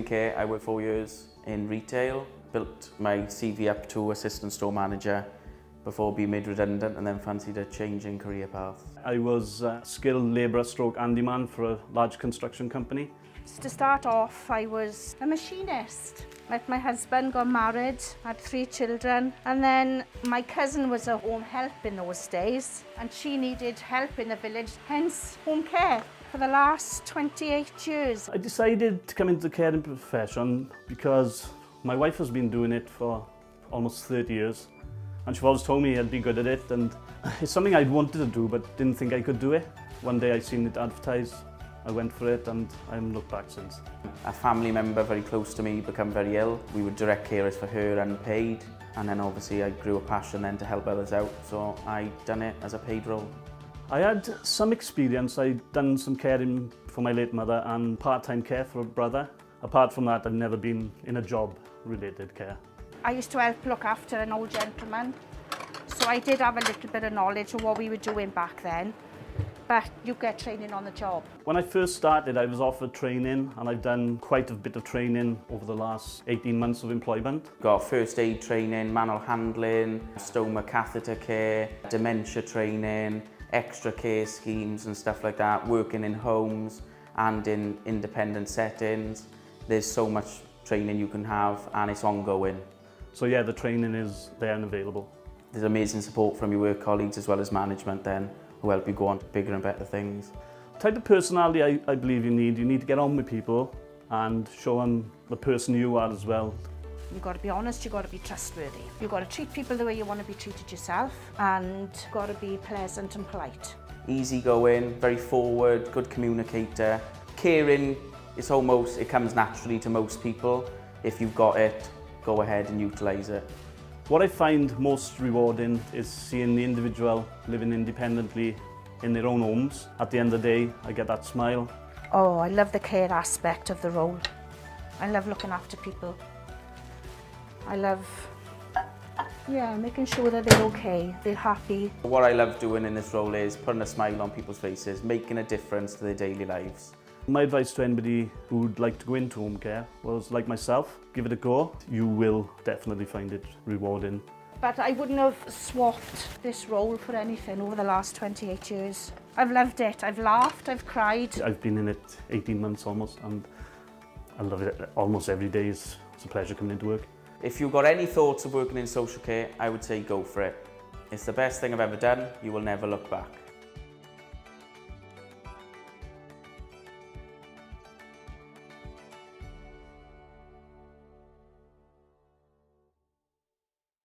in care. I worked 4 years in retail, built my CV up to assistant store manager before being made redundant, and then fancied a change in career path. I was a skilled labourer stroke handyman for a large construction company. To start off, I was a machinist. Met my husband, got married, had 3 children, and then my cousin was a home help in those days, and she needed help in the village, hence home care for the last 28 years. I decided to come into the caring profession because my wife has been doing it for almost 30 years, and she's always told me I'd be good at it, and it's something I'd wanted to do but didn't think I could do it. One day I seen it advertised, I went for it, and I haven't looked back since. A family member very close to me became very ill. We were direct carers for her, unpaid, and then obviously I grew a passion then to help others out, so I done it as a paid role. I had some experience. I'd done some caring for my late mother and part-time care for a brother. Apart from that, I've never been in a job-related care. I used to help look after an old gentleman, so I did have a little bit of knowledge of what we were doing back then. But you get training on the job. When I first started, I was offered training, and I've done quite a bit of training over the last 18 months of employment. Got first aid training, manual handling, stoma catheter care, dementia training, extra care schemes and stuff like that, working in homes and in independent settings. There's so much training you can have, and it's ongoing. So yeah, the training is there and available. There's amazing support from your work colleagues as well as management then, who help you go on to bigger and better things. The type of personality I believe you need to get on with people and show them the person you are as well. You've got to be honest, you've got to be trustworthy. You've got to treat people the way you want to be treated yourself, and you've got to be pleasant and polite. Easygoing, very forward, good communicator. Caring, it comes naturally to most people. If you've got it, go ahead and utilise it. What I find most rewarding is seeing the individual living independently in their own homes. At the end of the day, I get that smile. Oh, I love the care aspect of the role. I love looking after people. I love, making sure that they're okay, they're happy. What I love doing in this role is putting a smile on people's faces, making a difference to their daily lives. My advice to anybody who'd like to go into home care was, like myself, give it a go. You will definitely find it rewarding. But I wouldn't have swapped this role for anything over the last 28 years. I've loved it. I've laughed, I've cried. I've been in it 18 months almost, and I love it almost every day. It's a pleasure coming into work. If you've got any thoughts of working in social care, I would say go for it. It's the best thing I've ever done. You will never look back.